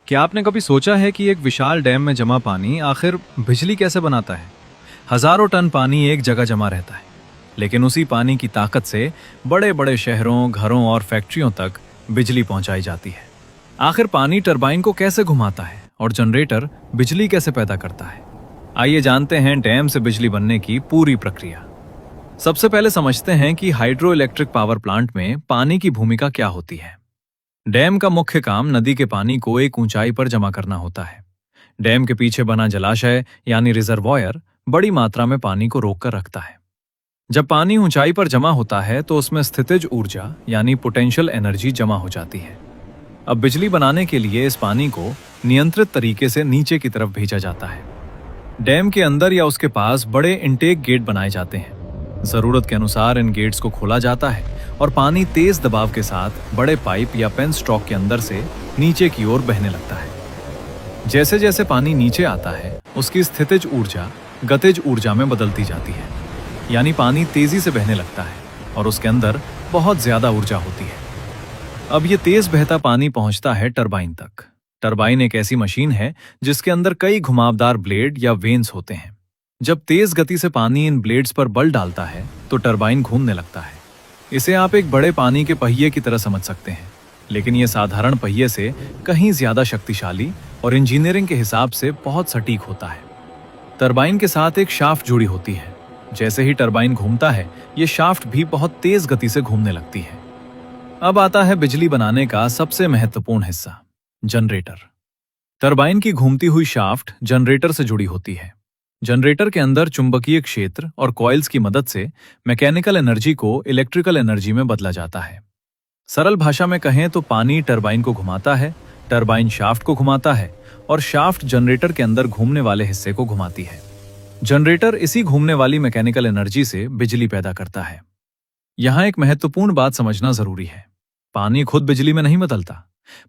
क्या आपने कभी सोचा है कि एक विशाल डैम में जमा पानी आखिर बिजली कैसे बनाता है? हजारों टन पानी एक जगह जमा रहता है, लेकिन उसी पानी की ताकत से बड़े बड़े शहरों, घरों और फैक्ट्रियों तक बिजली पहुंचाई जाती है। आखिर पानी टरबाइन को कैसे घुमाता है और जनरेटर बिजली कैसे पैदा करता है? आइए जानते हैं डैम से बिजली बनने की पूरी प्रक्रिया। सबसे पहले समझते हैं कि हाइड्रो इलेक्ट्रिक पावर प्लांट में पानी की भूमिका क्या होती है। डैम का मुख्य काम नदी के पानी को एक ऊंचाई पर जमा करना होता है। डैम के पीछे बना जलाशय यानी रिजर्वॉयर बड़ी मात्रा में पानी को रोक कर रखता है। जब पानी ऊंचाई पर जमा होता है तो उसमें स्थितिज ऊर्जा यानी पोटेंशियल एनर्जी जमा हो जाती है। अब बिजली बनाने के लिए इस पानी को नियंत्रित तरीके से नीचे की तरफ भेजा जाता है। डैम के अंदर या उसके पास बड़े इनटेक गेट बनाए जाते हैं। जरूरत के अनुसार इन गेट्स को खोला जाता है और पानी तेज दबाव के साथ बड़े पाइप या पेन स्टॉक के अंदर से नीचे की ओर बहने लगता है। जैसे जैसे पानी नीचे आता है उसकी स्थितिज ऊर्जा गतिज ऊर्जा में बदलती जाती है, यानी पानी तेजी से बहने लगता है और उसके अंदर बहुत ज्यादा ऊर्जा होती है। अब ये तेज बहता पानी पहुंचता है टरबाइन तक। टरबाइन एक ऐसी मशीन है जिसके अंदर कई घुमावदार ब्लेड या वेन्स होते हैं। जब तेज गति से पानी इन ब्लेड्स पर बल डालता है तो टरबाइन घूमने लगता है। इसे आप एक बड़े पानी के पहिए की तरह समझ सकते हैं, लेकिन यह साधारण पहिए से कहीं ज्यादा शक्तिशाली और इंजीनियरिंग के हिसाब से बहुत सटीक होता है। टरबाइन के साथ एक शाफ्ट जुड़ी होती है। जैसे ही टरबाइन घूमता है ये शाफ्ट भी बहुत तेज गति से घूमने लगती है। अब आता है बिजली बनाने का सबसे महत्वपूर्ण हिस्सा, जनरेटर। टरबाइन की घूमती हुई शाफ्ट जनरेटर से जुड़ी होती है। जनरेटर के अंदर चुंबकीय क्षेत्र और कॉइल्स की मदद से मैकेनिकल एनर्जी को इलेक्ट्रिकल एनर्जी में बदला जाता है। सरल भाषा में कहें तो पानी टरबाइन को घुमाता है, टरबाइन शाफ्ट को घुमाता है और शाफ्ट जनरेटर के अंदर घूमने वाले हिस्से को घुमाती है। जनरेटर इसी घूमने वाली मैकेनिकल एनर्जी से बिजली पैदा करता है। यहां एक महत्वपूर्ण बात समझना जरूरी है। पानी खुद बिजली में नहीं बदलता।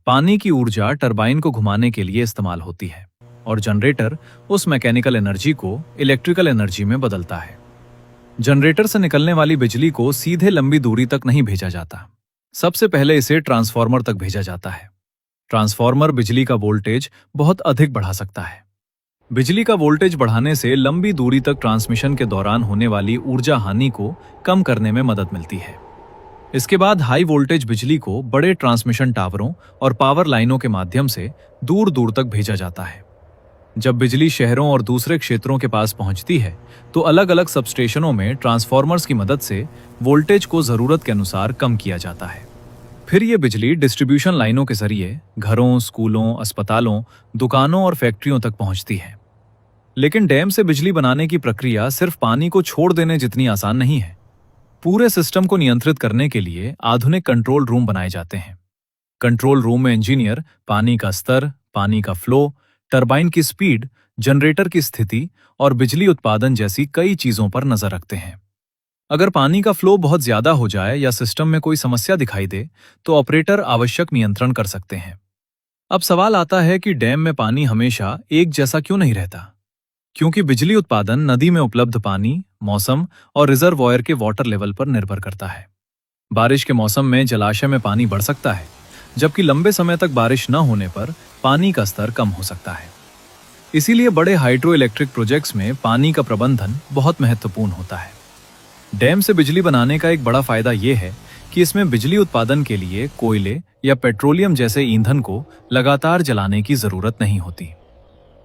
पानी की ऊर्जा टरबाइन को घुमाने के लिए इस्तेमाल होती है और जनरेटर उस मैकेनिकल एनर्जी को इलेक्ट्रिकल एनर्जी में बदलता है। जनरेटर से निकलने वाली बिजली को सीधे लंबी दूरी तक नहीं भेजा जाता। सबसे पहले इसे ट्रांसफार्मर तक भेजा जाता है। ट्रांसफार्मर बिजली का वोल्टेज बहुत अधिक बढ़ा सकता है। बिजली का वोल्टेज बढ़ाने से लंबी दूरी तक ट्रांसमिशन के दौरान होने वाली ऊर्जा हानि को कम करने में मदद मिलती है। इसके बाद हाई वोल्टेज बिजली को बड़े ट्रांसमिशन टावरों और पावर लाइनों के माध्यम से दूर दूर तक भेजा जाता है। जब बिजली शहरों और दूसरे क्षेत्रों के पास पहुंचती है तो अलग अलग सबस्टेशनों में ट्रांसफार्मर्स की मदद से वोल्टेज को जरूरत के अनुसार कम किया जाता है। फिर ये बिजली डिस्ट्रीब्यूशन लाइनों के जरिए घरों, स्कूलों, अस्पतालों, दुकानों और फैक्ट्रियों तक पहुंचती है। लेकिन डैम से बिजली बनाने की प्रक्रिया सिर्फ पानी को छोड़ देने जितनी आसान नहीं है। पूरे सिस्टम को नियंत्रित करने के लिए आधुनिक कंट्रोल रूम बनाए जाते हैं। कंट्रोल रूम में इंजीनियर पानी का स्तर, पानी का फ्लो, टरबाइन की स्पीड, जनरेटर की स्थिति और बिजली उत्पादन जैसी कई चीजों पर नजर रखते हैं। अगर पानी का फ्लो बहुत ज्यादा हो जाए या सिस्टम में कोई समस्या दिखाई दे तो ऑपरेटर आवश्यक नियंत्रण कर सकते हैं। अब सवाल आता है कि डैम में पानी हमेशा एक जैसा क्यों नहीं रहता? क्योंकि बिजली उत्पादन नदी में उपलब्ध पानी, मौसम और रिजर्वॉयर के वाटर लेवल पर निर्भर करता है। बारिश के मौसम में जलाशय में पानी बढ़ सकता है, जबकि लंबे समय तक बारिश न होने पर पानी का स्तर कम हो सकता है। इसीलिए बड़े हाइड्रो इलेक्ट्रिक प्रोजेक्ट्स में पानी का प्रबंधन बहुत महत्वपूर्ण होता है। डैम से बिजली बनाने का एक बड़ा फायदा यह है कि इसमें बिजली उत्पादन के लिए कोयले या पेट्रोलियम जैसे ईंधन को लगातार जलाने की जरूरत नहीं होती।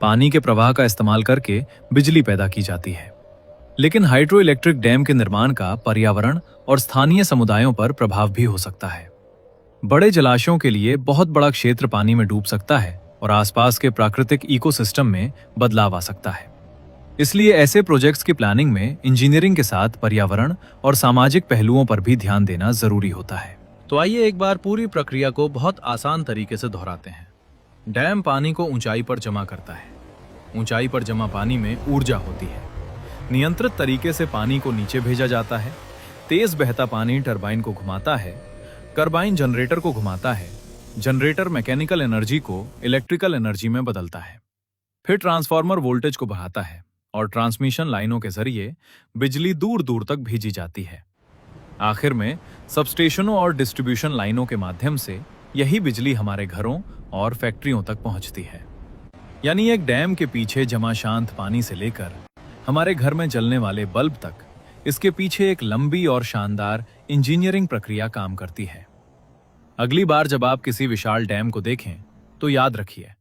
पानी के प्रवाह का इस्तेमाल करके बिजली पैदा की जाती है। लेकिन हाइड्रो इलेक्ट्रिक डैम के निर्माण का पर्यावरण और स्थानीय समुदायों पर प्रभाव भी हो सकता है। बड़े जलाशयों के लिए बहुत बड़ा क्षेत्र पानी में डूब सकता है और आसपास के प्राकृतिक इकोसिस्टम में बदलाव आ सकता है। इसलिए ऐसे प्रोजेक्ट्स की प्लानिंग में इंजीनियरिंग के साथ पर्यावरण और सामाजिक पहलुओं पर भी ध्यान देना जरूरी होता है। तो आइए एक बार पूरी प्रक्रिया को बहुत आसान तरीके से दोहराते हैं। डैम पानी को ऊंचाई पर जमा करता है। ऊंचाई पर जमा पानी में ऊर्जा होती है। नियंत्रित तरीके से पानी को नीचे भेजा जाता है। तेज बहता पानी टरबाइन को घुमाता है। टरबाइन जनरेटर को घुमाता है। जनरेटर मैकेनिकल एनर्जी को इलेक्ट्रिकल एनर्जी में बदलता है। फिर ट्रांसफार्मर वोल्टेज को बढ़ाता है और ट्रांसमिशन लाइनों के जरिए बिजली दूर दूर तक भेजी जाती है। आखिर में सबस्टेशनों और डिस्ट्रीब्यूशन लाइनों के माध्यम से यही बिजली हमारे घरों और फैक्ट्रियों तक पहुंचती है। यानी एक डैम के पीछे जमा शांत पानी से लेकर हमारे घर में जलने वाले बल्ब तक, इसके पीछे एक लंबी और शानदार इंजीनियरिंग प्रक्रिया काम करती है। अगली बार जब आप किसी विशाल डैम को देखें तो याद रखिए,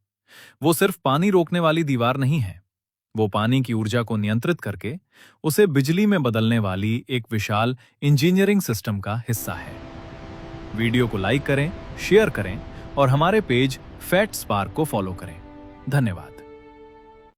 वो सिर्फ पानी रोकने वाली दीवार नहीं है, वो पानी की ऊर्जा को नियंत्रित करके उसे बिजली में बदलने वाली एक विशाल इंजीनियरिंग सिस्टम का हिस्सा है। वीडियो को लाइक करें, शेयर करें और हमारे पेज फैक्ट स्पार्क को फॉलो करें। धन्यवाद।